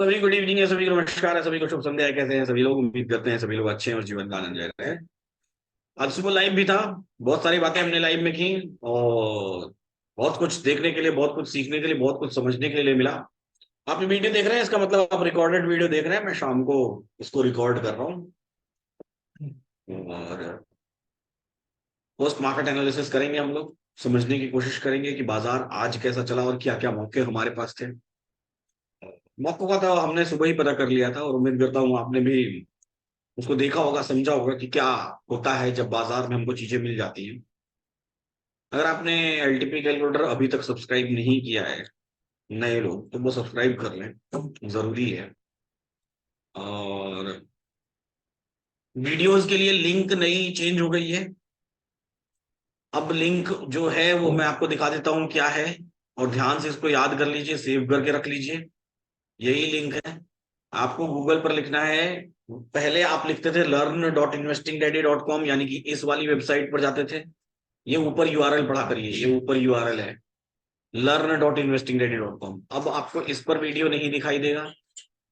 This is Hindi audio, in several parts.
सभी गुड इवनिंग है, सभी को नमस्कार है, सभी को शुभ संध्या है। कैसे हैं सभी लोग? उम्मीद करते हैं सभी लोग अच्छे हैं और जीवन का आनंद ले रहे हैं। आज सुबह लाइव भी था। बहुत सारी बातें हमने लाइव में की और बहुत कुछ देखने के लिए, बहुत कुछ सीखने के लिए, बहुत कुछ समझने के लिए मिला। आप ये वीडियो देख रहे हैं, इसका मतलब आप रिकॉर्डेड वीडियो देख रहे हैं। मैं शाम को इसको रिकॉर्ड कर रहा हूँ और पोस्ट मार्केट एनालिसिस करेंगे हम लोग। समझने की कोशिश करेंगे कि बाजार आज कैसा चला और क्या क्या मौके हमारे पास थे। मौकों का तो हमने सुबह ही पता कर लिया था और उम्मीद करता हूँ आपने भी उसको देखा होगा, समझा होगा कि क्या होता है जब बाजार में हमको चीजें मिल जाती हैं। अगर आपने एलटीपी कैलकुलेटर अभी तक सब्सक्राइब नहीं किया है, नए लोग, तो वो सब्सक्राइब कर लें, जरूरी है। और वीडियोस के लिए लिंक नई चेंज हो गई है। अब लिंक जो है वो मैं आपको दिखा देता हूँ क्या है, और ध्यान से इसको याद कर लीजिए, सेव करके रख लीजिए। यही लिंक है। आपको गूगल पर लिखना है। पहले आप लिखते थे learn.investingdaddy.com, यानी कि इस वाली वेबसाइट पर जाते थे। ये ऊपर यूआरएल पढ़ा करिए, ये ऊपर यूआरएल है learn.investingdaddy.com। अब आपको इस पर वीडियो नहीं दिखाई देगा,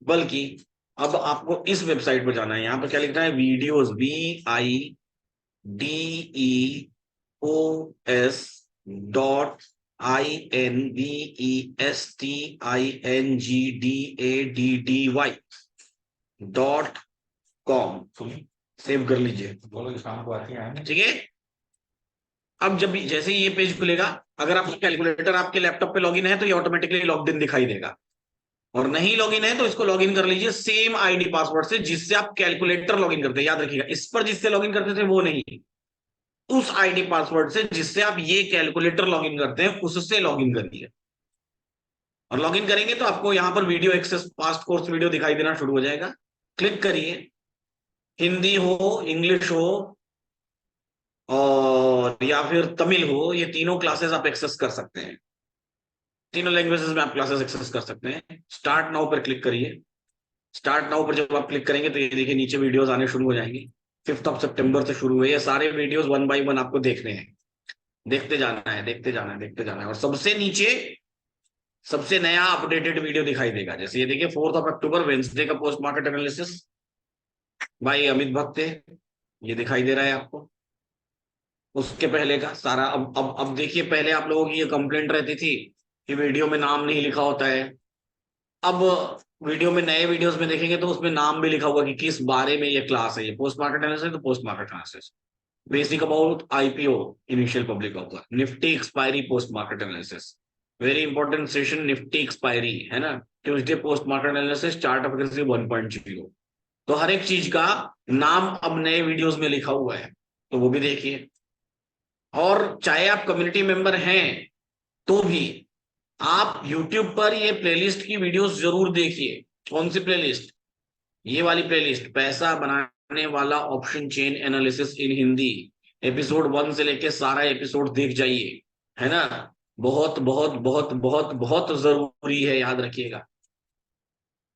बल्कि अब आपको इस वेबसाइट पर जाना है। यहाँ पर क्या लिखना है? Videos, VIDEOS.INVESTINGADDY.com। सेव कर लीजिए, बोलो कि शाम को आती है, ठीक है। अब जब भी जैसे ही ये पेज खुलेगा, अगर आपका कैलकुलेटर आपके लैपटॉप पे लॉगिन है तो ये ऑटोमेटिकली लॉग्ड इन दिखाई देगा, और नहीं लॉगिन है तो इसको लॉगिन कर लीजिए सेम आईडी पासवर्ड से जिससे आप कैलकुलेटर लॉगिन करते हैं। याद रखिएगा, इस पर जिससे लॉगिन करते थे वो नहीं, उस आईडी पासवर्ड से जिससे आप ये कैलकुलेटर लॉगिन करते हैं उससे लॉगिन करिए। और लॉगिन करेंगे तो आपको यहां पर video access past course video दिखाई देना शुरू हो जाएगा। क्लिक करिए। हिंदी हो, इंग्लिश हो और या फिर तमिल हो, ये तीनों क्लासेस आप एक्सेस कर सकते हैं। तीनों लैंग्वेजेस में आप क्लासेस एक्सेस कर सकते हैं। स्टार्ट नाउ पर क्लिक करिए। स्टार्ट नाउ पर जब आप क्लिक करेंगे तो ये देखिए नीचे वीडियोस आने शुरू हो जाएंगी। 5 सितंबर से शुरू हुए ये सारे वीडियोस, वन बाय वन आपको देखने हैं। देखते जाना है, देखते जाना है, देखते जाना है। और सबसे नीचे सबसे नया अपडेटेड वीडियो दिखाई देगा। जैसे ये देखिए 4 अक्टूबर, वेंसडे का पोस्ट मार्केट एनालिसिस भाई अमित भक्त है, ये दिखाई दे रहा है आपको। उसके पहले का सारा, अब देखिए, पहले आप लोगों की ये कंप्लेंट रहती थी कि वीडियो में नाम नहीं लिखा होता है। अब वीडियो में, नए वीडियोस में देखेंगे तो उसमें नाम भी लिखा हुआ कि किस बारे में ये क्लास है। ये पोस्ट मार्केट एनालिसिस तो post market analysis, basic about IPO, initial public offer, Nifty expiry, post market analysis, very important session Nifty expiry है ना, Tuesday post market analysis, chart of aggressive 1.0। तो हर एक चीज का नाम अब नए वीडियोस में लिखा हुआ है, तो वो भी देखिए। और चाहे आप कम्युनिटी मेंबर हैं तो भी आप YouTube पर ये प्लेलिस्ट की वीडियोस जरूर देखिए। कौन सी प्लेलिस्ट? ये वाली प्लेलिस्ट, पैसा बनाने वाला option chain analysis in Hindi, episode 1 से लेके सारा एपिसोड देख जाइए, है ना। बहुत बहुत बहुत बहुत बहुत जरूरी है, याद रखिएगा।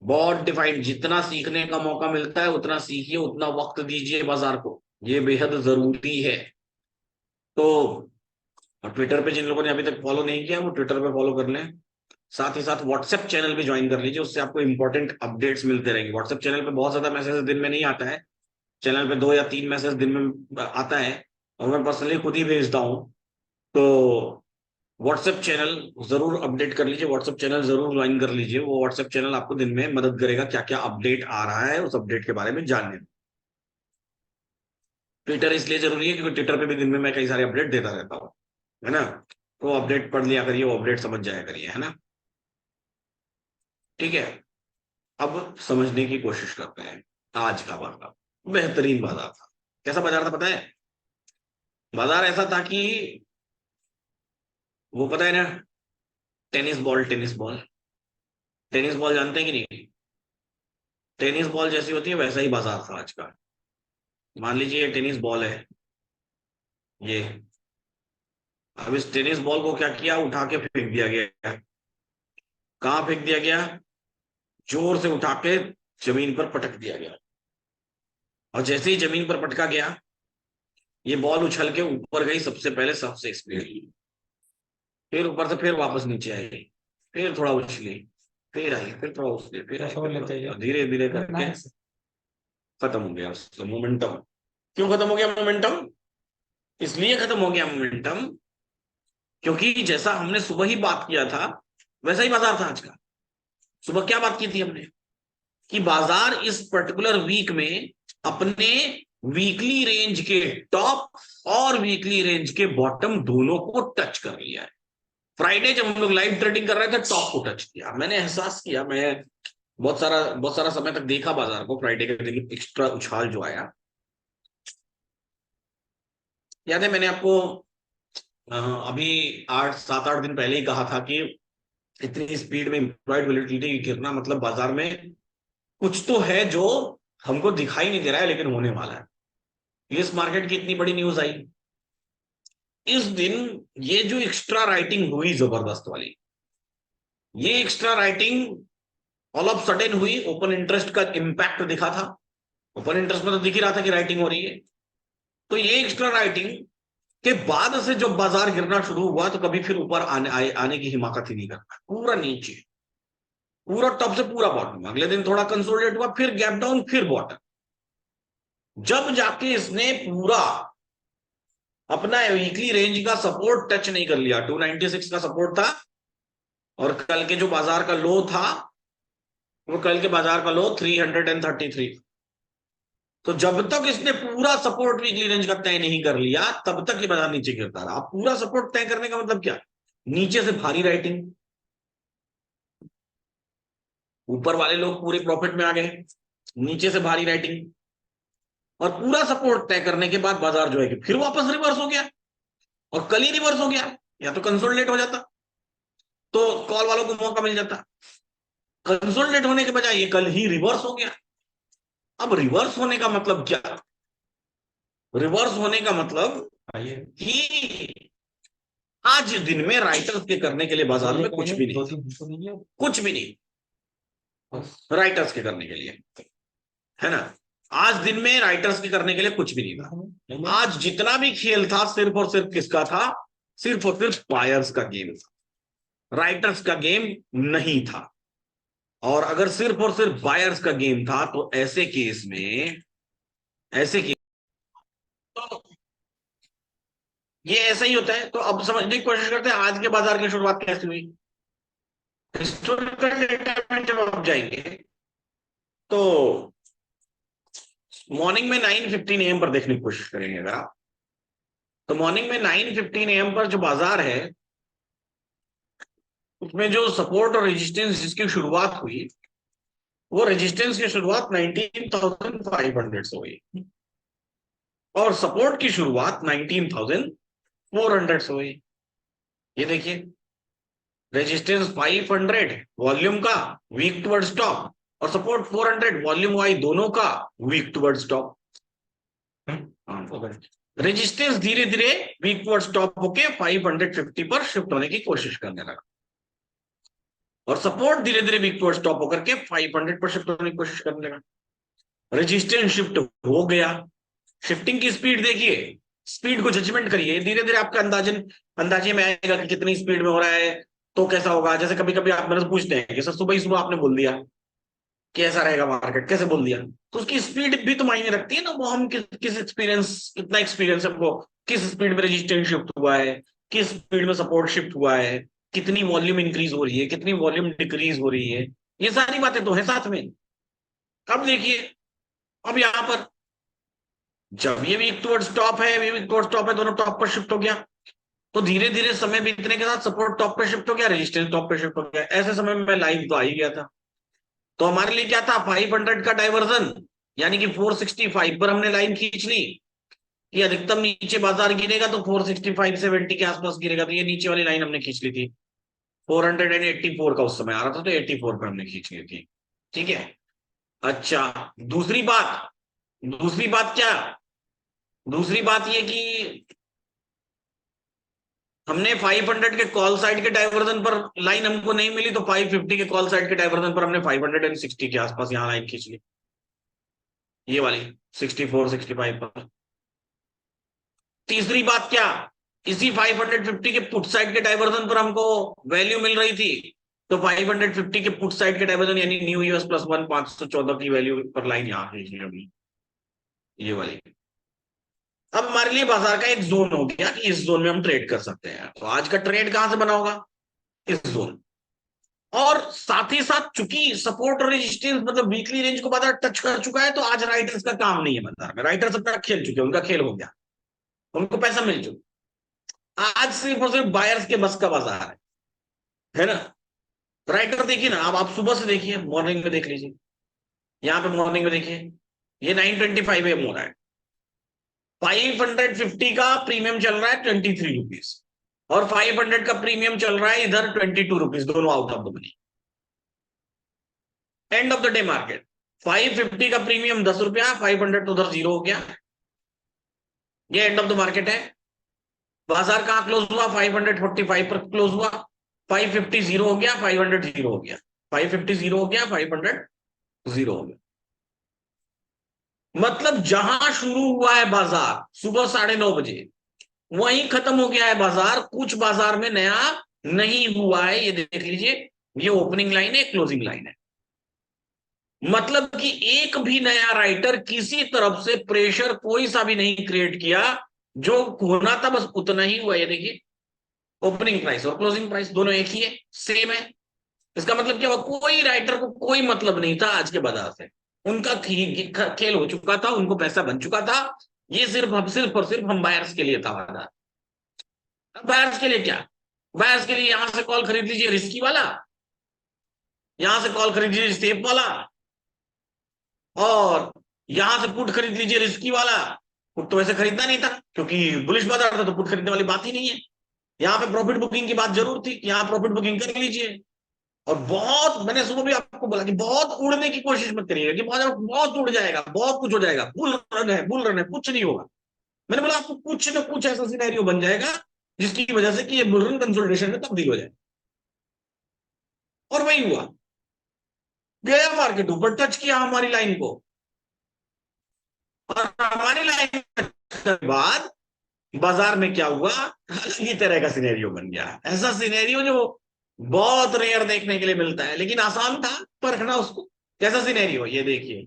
बहुत डिफाइंड, जितना सीखने का मौका मिलता है उतना सीखिए, उतना वक्त दीजिए बाजार को, ये बेहद जरूरी है। तो ट्विटर पे जिन लोगों ने अभी तक फॉलो नहीं किया वो ट्विटर पे फॉलो कर लें। साथ ही साथ व्हाट्सएप चैनल भी ज्वाइन कर लीजिए, उससे आपको इंपॉर्टेंट अपडेट्स मिलते रहेंगे। व्हाट्सएप चैनल पे बहुत ज्यादा मैसेज दिन में नहीं आता है, चैनल पे 2 या 3 मैसेज दिन में आता है, और मैं पर्सनली खुद ही भेजता हूँ। तो व्हाट्सएप चैनल जरूर अपडेट कर लीजिए, व्हाट्सएप चैनल जरूर ज्वाइन कर लीजिए। वो व्हाट्सएप चैनल आपको दिन में मदद करेगा क्या क्या अपडेट आ रहा है उस अपडेट के बारे में जानने में। ट्विटर इसलिए जरूरी है क्योंकि ट्विटर पे भी दिन में मैं कई सारे अपडेट देता रहता हूँ, है ना। तो अपडेट पढ़ लिया करिए, वो अपडेट समझ जाया करिए, है ना। ठीक है। अब समझने की कोशिश करते हैं। आज का बाजार बेहतरीन बाजार था। कैसा बाजार था पता है? बाजार ऐसा था कि, वो पता है ना, tennis ball, tennis ball, tennis ball जानते हैं कि नहीं? टेनिस बॉल जैसी होती है वैसा ही बाजार था आज का। मान लीजिए ये टेनिस बॉल है, ये। अब इस टेनिस बॉल को क्या किया, उठा के फेंक दिया गया। कहाँ फेंक दिया गया? जोर से उठा के जमीन पर पटक दिया गया। और जैसे ही जमीन पर पटका गया, ये बॉल उछल के ऊपर गई सबसे पहले, सबसे स्पीड, फिर ऊपर से फिर वापस नीचे आई, फिर थोड़ा उछली, फिर आई, फिर क्रॉस गए, फिर आई, लेते हैं धीरे धीरे करके खत्म हो गया उसका मोमेंटम। क्यों खत्म हो गया मोमेंटम? इसलिए खत्म हो गया मोमेंटम क्योंकि जैसा हमने सुबह ही बात किया था वैसा ही बाजार था आज का। सुबह क्या बात की थी हमने कि बाजार इस पर्टिकुलर वीक में अपने वीकली रेंज के टॉप और वीकली रेंज के बॉटम दोनों को टच कर लिया है। फ्राइडे जब हम लोग लाइव ट्रेडिंग कर रहे थे टॉप को टच किया, मैंने एहसास किया, मैं बहुत सारा समय तक देखा बाजार को। फ्राइडे के दिन एक्स्ट्रा उछाल जो आया, याद है मैंने आपको अभी 8 7 8 दिन पहले ही कहा था कि इतनी स्पीड में इम्प्लॉयड वोलेटिलिटी गिरना मतलब बाजार में कुछ तो है जो हमको दिखाई नहीं दे रहा है लेकिन होने वाला है। यूएस मार्केट की इतनी बड़ी न्यूज आई इस दिन, ये जो एक्स्ट्रा राइटिंग हुई जबरदस्त वाली, ये extra writing all of sudden हुई। ओपन इंटरेस्ट का इंपैक्ट दिखा था, ओपन इंटरेस्ट में तो दिख ही रहा था कि राइटिंग हो रही है। तो ये एक्स्ट्रा राइटिंग के बाद से जब बाजार गिरना शुरू हुआ तो कभी फिर ऊपर आने की हिमाकत ही नहीं करता, पूरा नीचे, पूरा टॉप से पूरा बॉटम। अगले दिन थोड़ा कंसोलिडेट हुआ, फिर गैप डाउन, फिर बॉटम। जब जाके इसने पूरा अपना वीकली रेंज का सपोर्ट टच नहीं कर लिया, 296 का सपोर्ट था और कल के जो बाजार का लो था वो कल के बाजार का लो 333। तो जब तक इसने पूरा सपोर्ट वीकली रेंज का तय नहीं कर लिया तब तक ये बाजार नीचे गिरता रहा। पूरा सपोर्ट तय करने का मतलब क्या? नीचे से भारी राइटिंग, ऊपर वाले लोग पूरे प्रॉफिट में आ गए, नीचे से भारी राइटिंग, और पूरा सपोर्ट तय करने के बाद बाजार जो है कि फिर वापस रिवर्स हो गया। और कल ही रिवर्स हो गया, या तो कंसोलिडेट हो जाता तो कॉल वालों को मौका मिल जाता। कंसोलिडेट होने के बजाय ये कल ही रिवर्स हो गया। अब रिवर्स होने का मतलब क्या? रिवर्स होने का मतलब कि आज दिन में राइटर्स के करने के लिए बाजार में कुछ भी नहीं, कुछ भी नहीं राइटर्स के करने के लिए, है ना। आज दिन में राइटर्स के करने के लिए कुछ भी नहीं था। आज जितना भी खेल था सिर्फ और सिर्फ किसका था? सिर्फ और सिर्फ बायर्स का गेम था, राइटर्स का गेम नहीं था। और अगर सिर्फ और सिर्फ बायर्स का गेम था तो ऐसे केस में, ऐसे केस तो ये ऐसा ही होता है। तो अब समझने की कोशिश करते हैं आज के बाजार की शुरुआत कैसे हुई। हिस्टोरिकल डेटा में जब आप जाएंगे तो मॉर्निंग में 9:15 AM पर देखने की कोशिश करेंगे अगर आप, तो मॉर्निंग में 9:15 AM पर जो बाजार है उसमें जो सपोर्ट और रेजिस्टेंस जिसकी शुरुआत हुई वो रेजिस्टेंस की शुरुआत 19,500 से हुई और सपोर्ट की शुरुआत 19,400 से हुई। ये देखिए, रेजिस्टेंस 500 वॉल्यूम का वीक टुवर्ड्स टॉप और सपोर्ट 400 वॉल्यूम वाई दोनों का वीक टुवर्ड्स टॉप। रेजिस्टेंस धीरे धीरे वीक टुवर्ड्स टॉप होके 550 पर शिफ्ट होने की कोशिश करने लगा और सपोर्ट धीरे धीरे वीक टुवर्ड्स टॉप होकर के 500 पर शिफ्ट होने की कोशिश करने लगा। रेजिस्टेंस शिफ्ट हो गया। शिफ्टिंग की स्पीड देखिए, स्पीड को जजमेंट करिए, धीरे धीरे आपका अंदाजे में आएगा कि कितनी स्पीड में हो रहा है तो कैसा होगा। जैसे कभी कभी आप मेरे से पूछते हैं कि सर सुबह ही सुबह आपने बोल दिया कि ऐसा रहेगा मार्केट, कैसे बोल दिया? तो उसकी स्पीड भी तो मायने रखती है ना। वो हम किस एक्सपीरियंस, कितना एक्सपीरियंस हमको, किस स्पीड में रेजिस्टेंस शिफ्ट हुआ है, किस स्पीड में सपोर्ट शिफ्ट हुआ है, कितनी वॉल्यूम इंक्रीज हो रही है, कितनी वॉल्यूम डिक्रीज हो रही है, ये सारी बातें तो है साथ में। अब देखिए, अब यहां पर जब ये वीक टुवर्ड्स टॉप है, ये वीक टुवर्ड्स टॉप है, दोनों टॉप पर शिफ्ट हो गया तो धीरे धीरे समय बीतने के साथ सपोर्ट टॉप पे शिफ्ट हो गया, रेजिस्टेंस टॉप पे शिफ्ट हो गया। ऐसे समय में लाइव तो आ ही गया था। तो हमारे लिए क्या था? 500 का डाइवर्जन, यानी कि 465 पर हमने लाइन खींच ली कि अधिकतम नीचे बाजार गिरेगा तो 465-70 के आसपास गिरेगा। तो ये नीचे वाली लाइन हमने खींच ली थी। 484 का उस समय आ रहा था तो 84 पर हमने खींच ली थी। ठीक है। अच्छा, दूसरी बात क्या? दूसरी बात ये कि हमने 500 के कॉल साइड के डाइवर्जन पर लाइन हमको नहीं मिली तो 550 के कॉल साइड के डाइवर्जन पर हमने 560 के आसपास यहां लाइन खींच ली, ये वाली 64-65 पर। तीसरी बात क्या? इसी 550 के पुट साइड के डाइवर्जन पर हमको वैल्यू मिल रही थी तो 550 के पुट साइड के डाइवर्जन यानी न्यू यूएस +1 514 की वैल्यू पर लाइन यहाँ है अभी ये वाली। अब हमारे लिए बाजार का एक जोन हो गया कि इस जोन में हम ट्रेड कर सकते हैं। तो आज का ट्रेड कहां से बना होगा? इस जोन। और साथ ही साथ चूंकि सपोर्ट और रेजिस्टेंस मतलब वीकली रेंज को बाजार टच कर चुका है, तो आज राइटर्स का काम नहीं है बाजार में। राइटर्स अपना खेल चुके हैं, उनका खेल हो गया, उनको पैसा मिल चुका। आज सिर्फ और सिर्फ बायर्स के बस का बाजार है ना। राइटर देखिए ना, अब आप सुबह से देखिए, मॉर्निंग में देख लीजिए, यहाँ पे मॉर्निंग में देखिए ये 925 एम हो रहा है, 550 का प्रीमियम चल रहा है 23 रुपीज, और 500 का प्रीमियम चल रहा है इधर 22 रुपीज, दोनों out of the money. End of the day market 550 का प्रीमियम 10 रुपया, 500 तो उधर जीरो हो गया। ये एंड ऑफ द मार्केट है। बाजार कहां क्लोज हुआ? 545 पर क्लोज हुआ। 550 जीरो हो गया, 500 जीरो हो गया, 550 जीरो हो गया, 500 जीरो हो गया। मतलब जहां शुरू हुआ है बाजार सुबह 9:30 बजे, वहीं खत्म हो गया है बाजार। कुछ बाजार में नया नहीं हुआ है, ये देख लीजिए, ये ओपनिंग लाइन है, क्लोजिंग लाइन है। मतलब कि एक भी नया राइटर किसी तरफ से प्रेशर कोई सा भी नहीं क्रिएट किया, जो होना था बस उतना ही हुआ। ये देखिए, ओपनिंग प्राइस और क्लोजिंग प्राइस दोनों एक ही है, सेम है। इसका मतलब क्या हुआ? कोई राइटर को कोई मतलब नहीं था आज के बाजार से, उनका खेल हो चुका था, उनको पैसा बन चुका था। ये सिर्फ और सिर्फ हम बायर्स के लिए था बाजार। अब बायर्स के लिए क्या? बायर्स के लिए यहां से कॉल खरीद लीजिए रिस्की वाला, यहां से कॉल खरीद लीजिए सेफ वाला, और यहां से पुट खरीद लीजिए रिस्की वाला। पुट तो वैसे खरीदना नहीं था क्योंकि बुलिश बाजार था, तो पुट खरीदने वाली बात ही नहीं है। यहाँ पे प्रॉफिट बुकिंग की बात जरूर थी, यहाँ प्रॉफिट बुकिंग कर लीजिए। और बहुत, मैंने सुबह भी आपको बोला कि बहुत उड़ने की कोशिश मत करिएगा कि बहुत उड़ जाएगा, बहुत कुछ हो जाएगा, बुल रन है, कुछ नहीं होगा। मैंने बोला आपको कुछ ना कुछ ऐसा सिनेरियो बन जाएगा जिसकी वजह से कि ये बुल रन कंसोलिडेशन में तब्दील हो जाए। और वही हुआ, गया मार्केट ऊपर, टच किया हमारी लाइन को, और हमारी लाइन के बाद बाजार में क्या हुआ, अलग ही तरह का सिनेरियो बन गया। ऐसा सिनेरियो जो बहुत रेयर देखने के लिए मिलता है, लेकिन आसान था परखना उसको। कैसा सिनेरियो? ये देखिए,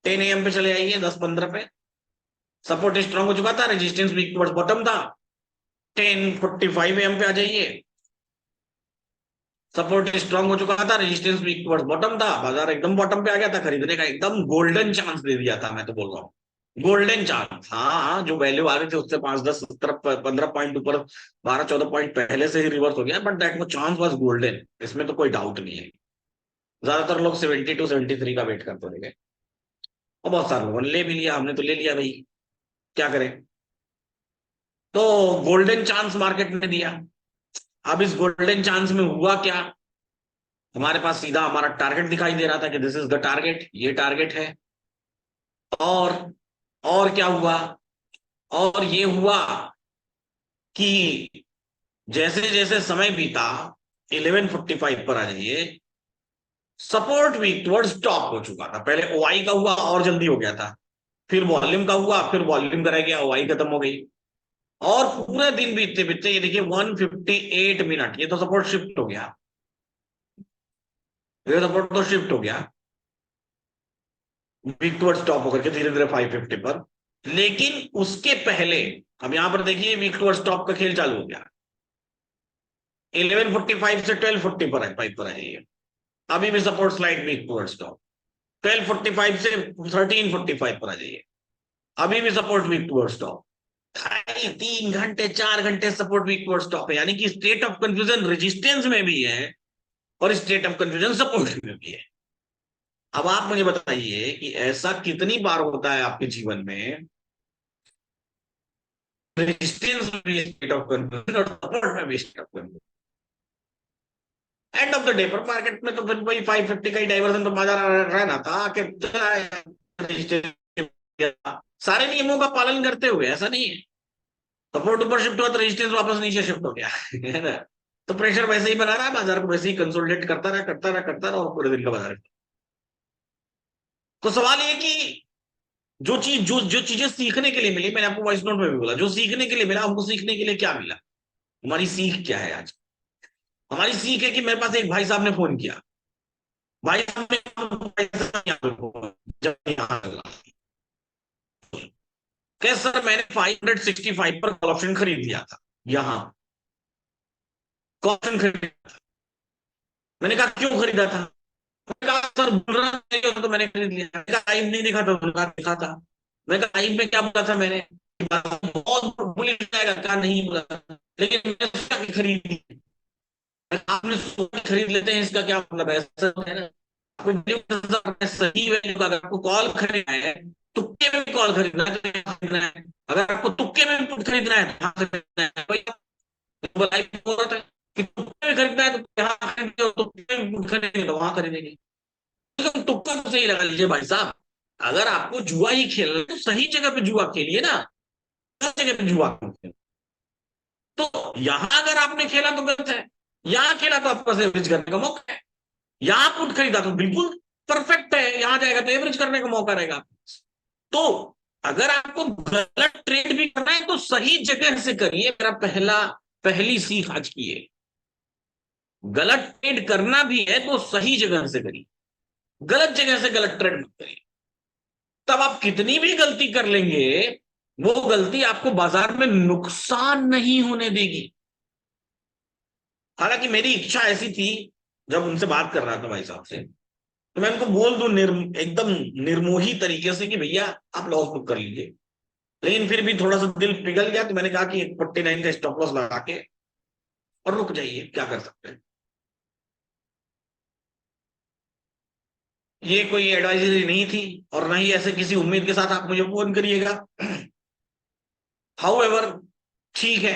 10 AM पे चले आइए, 10:15 पे सपोर्ट स्ट्रांग हो चुका था, रेजिस्टेंस वीक टुवर्ड्स बॉटम था। 10:45 AM पे आ जाइए, सपोर्ट स्ट्रांग हो चुका था, रेजिस्टेंस वीक टुवर्ड्स बॉटम था, बाजार एकदम बॉटम पे आ गया था, खरीदने का एकदम गोल्डन चांस दे दिया था। मैं तो बोल रहा हूँ गोल्डन चांस। हाँ हाँ, जो वैल्यू आ रहे थे उससे 5 10 17 15 पॉइंट ऊपर, 12 14 पॉइंट पहले से ही रिवर्स हो गया, बट दैट वो चांस वाज गोल्डन, इसमें तो कोई डाउट नहीं है। ज्यादातर लोग 72 73 का वेट करते रह गए, और बहुत सारे लोगों ने ले भी लिया, हमने तो ले लिया भाई, क्या करें। तो गोल्डन चांस मार्केट ने दिया। अब इस गोल्डन चांस में हुआ क्या? हमारे पास सीधा हमारा टारगेट दिखाई दे रहा था कि दिस इज द टारगेट, ये टारगेट है। और और क्या हुआ? और ये हुआ कि जैसे जैसे समय बीता, 11:45 पर आ जाइए, सपोर्ट वीक टुवर्ड्स टॉप हो चुका था। पहले ओआई का हुआ और जल्दी हो गया था, फिर वॉल्यूम का हुआ, फिर वॉल्यूम का रह गया, ओआई खत्म हो गई। और पूरे दिन बीतते बीतते ये देखिए 158 मिनट, ये तो सपोर्ट शिफ्ट हो गया, ये सपोर्ट तो शिफ्ट हो गया वीक टुवर्ड्स टॉप होकर के धीरे धीरे 550 पर। लेकिन उसके पहले अब यहां पर देखिए वीक टुवर्ड्स टॉप का खेल चालू हो गया। 11:45 से 12:40 पर है, 5 पर है ये, अभी भी support slide week towards top. 12:45 से 13:45 पर आ जाइए, अभी भी सपोर्ट वीक टुवर्ड्स टॉप। 3 घंटे 4 घंटे सपोर्ट वीक टुवर्ड्स टॉप है, यानी कि स्टेट ऑफ कंफ्यूजन रेजिस्टेंस में भी है और स्टेट ऑफ कंफ्यूजन सपोर्ट में भी है। अब आप मुझे बताइए कि ऐसा कितनी बार होता है आपके जीवन में, रेजिस्टेंस में भी स्टेट ऑफ कंफ्यूजन और सपोर्ट में भी state of confusion. End of the day पर मार्केट में तो फिर वही 550 का ही डाइवर्जन तो बाजार रहना था कि सारे नियमों का पालन करते हुए। ऐसा नहीं है सपोर्ट ऊपर शिफ्ट हुआ तो रेजिस्टेंस वापस नीचे शिफ्ट हो गया है ना। तो प्रेशर वैसे ही बना रहा है, बाजार को वैसे ही कंसोलिडेट करता रहा और पूरे दिन का बाजार। तो सवाल ये कि जो चीजें सीखने के लिए मिली, मैंने आपको वॉइस नोट में भी बोला, जो सीखने के लिए मिला, हमको सीखने के लिए क्या मिला, हमारी सीख क्या है आज? हमारी सीख है कि मेरे पास एक भाई साहब ने फोन किया, भाई साहब ने भाई साहब जब यहाँ चला, कह सर मैंने 565 पर कॉल ऑप्शन खरीद लिया था, यहाँ कॉल ऑप्शन खरीद। मैंने कहा क्यों खरीदा था? मैंने कहा सर बोल रहा नहीं हो तो मैंने खरीद लिया। मैंने कहा टाइम नहीं देखा था? उन्होंने कहा देखा था। मैंने कहा टाइम में क्या बोला था मैंने? बहुत भूल ही जाएगा, क्या नहीं बोला था, लेकिन मैंने सोचा कि खरीद ली। आपने सोच के खरीद लेते हैं इसका क्या मतलब है? ऐसा है ना, आपको value सही वैल्यू का, अगर आपको कॉल खरीदना है, तुक्के में भी कॉल खरीदना है तो यहाँ खरीदना है, अगर आपको तुक्के में भी पुट खरीदना है तो यहाँ खरीदना है। भाई लाइफ में हो रहा था कि तुक्के में खरीदना है तो यहाँ खरीदेंगे, और तुक्के में पुट खरीदेंगे तो वहां खरीदेंगे। तो तुक्का तो सही लगा लीजिए भाई साहब। अगर आपको जुआ ही खेलना है तो सही जगह पे जुआ खेलिए ना, गलत जगह पे जुआ क्यों खेल? तो यहां अगर आपने खेला तो गलत है, यहाँ खेला तो आपके पास एवरेज करने का मौका है, यहाँ पुट खरीदा तो बिल्कुल परफेक्ट है, यहाँ जाएगा तो एवरेज करने का मौका रहेगा आपके पास। तो अगर आपको गलत ट्रेड भी करना है तो सही जगह से करिए, मेरा पहली सीख आज की है। गलत ट्रेड करना भी है तो सही जगह से करिए, गलत जगह से गलत ट्रेड मत करिए। तब आप कितनी भी गलती कर लेंगे, वो गलती आपको बाजार में नुकसान नहीं होने देगी। हालांकि मेरी इच्छा ऐसी थी, जब उनसे बात कर रहा था भाई साहब से, तो मैं उनको बोल दूं एकदम निर्मोही तरीके से कि भैया आप लॉस बुक कर लीजिए, लेकिन फिर भी थोड़ा सा दिल पिघल गया तो मैंने कहा कि 49 का स्टॉप लॉस लगा के और रुक जाइए, क्या कर सकते हैं। ये कोई एडवाइजरी नहीं थी, और ना ही ऐसे किसी उम्मीद के साथ आप मुझे फोन करिएगा। हाउ एवर, ठीक है।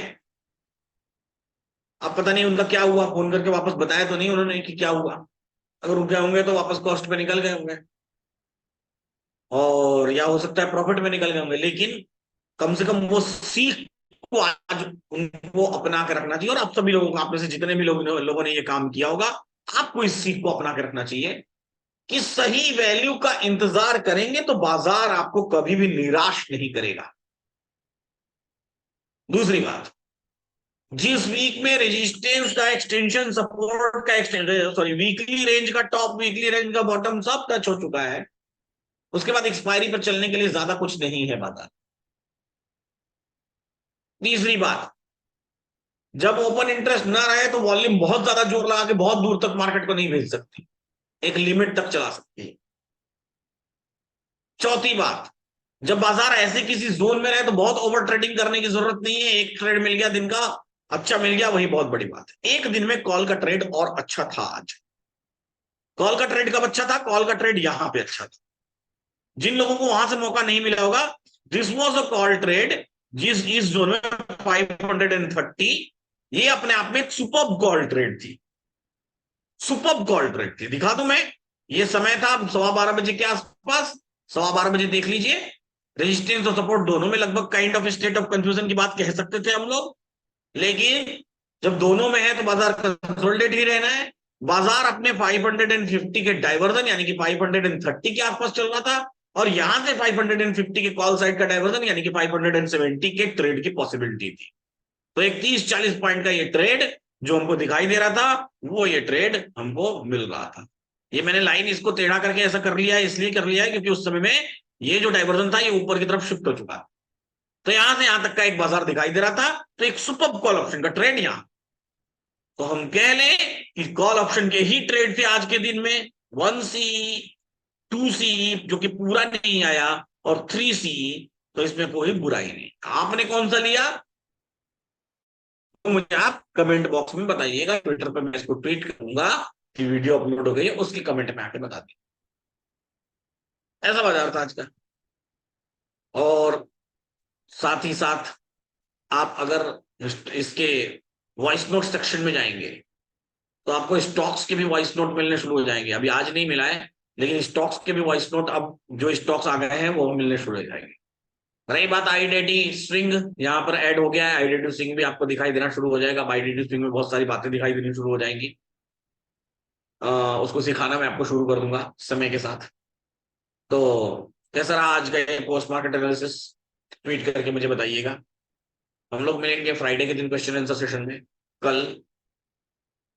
अब पता नहीं उनका क्या हुआ, फोन करके वापस बताया तो नहीं उन्होंने कि क्या हुआ। अगर रुक गए होंगे तो वापस कॉस्ट पे निकल गए होंगे, और या हो सकता है प्रॉफिट में निकल गए होंगे, लेकिन कम से कम वो सीख को आज उनको अपना के रखना चाहिए। और आप सभी लोगों को, आप में से जितने भी लोगों ने ये काम किया होगा, आपको इस सीख को अपना के रखना चाहिए कि सही वैल्यू का इंतजार करेंगे तो बाजार आपको कभी भी निराश नहीं करेगा। दूसरी बात, जिस वीक में रेजिस्टेंस का एक्सटेंशन, सपोर्ट का एक्सटेंशन, सॉरी वीकली रेंज का टॉप, वीकली रेंज का बॉटम सब टच हो चुका है, उसके बाद एक्सपायरी पर चलने के लिए ज्यादा कुछ नहीं है बाजार। तीसरी बात, जब ओपन इंटरेस्ट ना रहे तो वॉल्यूम बहुत ज्यादा जोर लगा के बहुत दूर तक मार्केट को नहीं भेज सकती, एक लिमिट तक चला सकती है। चौथी बात, जब बाजार ऐसे किसी जोन में रहे तो बहुत ओवर ट्रेडिंग करने की जरूरत नहीं है, एक ट्रेड मिल गया दिन का, अच्छा मिल गया, वही बहुत बड़ी बात है। एक दिन में कॉल का ट्रेड और अच्छा था आज। कॉल का ट्रेड कब अच्छा था? कॉल का ट्रेड यहां पे अच्छा था। जिन लोगों को वहां से मौका नहीं मिला होगा, this was a call trade, जिस इस जोन में 530, ये अपने आप में एक सुपर कॉल ट्रेड थी, सुपर कॉल ट्रेड थी। दिखा दूं मैं, ये समय था 12:15 बजे के आसपास, 12:15 बजे देख लीजिए, रेजिस्टेंस और सपोर्ट दोनों में लगभग kind of state of confusion की बात कह सकते थे हम लोग। लेकिन जब दोनों में है तो बाजार कंसोलिडेट ही रहना है। बाजार अपने 550 के डाइवर्जन यानी कि 530 के आसपास चल रहा था, और यहां से 550 के कॉल साइड का डाइवर्जन यानी कि 570 के ट्रेड की पॉसिबिलिटी थी। तो एक 30-40 पॉइंट का ये ट्रेड जो हमको दिखाई दे रहा था, वो ये ट्रेड हमको मिल रहा था। ये मैंने लाइन इसको टेढ़ा करके ऐसा कर लिया है, इसलिए कर लिया है क्योंकि उस समय में ये जो डाइवर्जन था ये ऊपर की तरफ शिफ्ट हो चुका, तो यहां से यहां तक का एक बाजार दिखाई दे रहा था, तो एक सुपर कॉल ऑप्शन का ट्रेड यहां। तो हम कह लें कि कॉल ऑप्शन के ही ट्रेड थे आज के दिन में, 1C, 2C जो कि पूरा नहीं आया, और 3C, तो इसमें कोई बुराई नहीं। आपने कौन सा लिया तो मुझे आप कमेंट बॉक्स में बताइएगा, ट्विटर पर मैं इसको ट्वीट करूंगा कि वीडियो अपलोड हो गई है, उसकी कमेंट में आके बता दी। ऐसा बाजार था आज का। और साथ ही साथ आप अगर इसके वॉइस नोट सेक्शन में जाएंगे तो आपको स्टॉक्स के भी वॉइस नोट मिलने शुरू हो जाएंगे। अभी आज नहीं मिला है, लेकिन स्टॉक्स के भी वॉइस नोट अब जो स्टॉक्स आ गए हैं वो मिलने शुरू हो जाएंगे। रही बात आईडेटी स्विंग, यहाँ पर ऐड हो गया है, आईडेटी स्विंग भी आपको दिखाई देना शुरू हो जाएगा। आईडेटी स्विंग में बहुत सारी बातें दिखाई देनी शुरू हो जाएंगी, उसको सिखाना मैं आपको शुरू कर दूंगा समय के साथ। तो कैसा रहा आज का पोस्ट मार्केट एनालिसिस, ट्वीट करके मुझे बताइएगा। हम लोग मिलेंगे फ्राइडे के दिन क्वेश्चन आंसर सेशन में, कल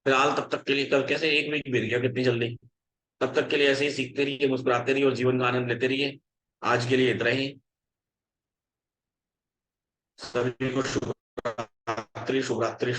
फिलहाल तब तक के लिए, कल कैसे 1 वीक बीत गया कितनी जल्दी। तब तक के लिए ऐसे ही सीखते रहिए, मुस्कुराते रहिए और जीवन का आनंद लेते रहिए। आज के लिए इतना ही। सभी को शुभ रात्रि, शुभ रात्रि।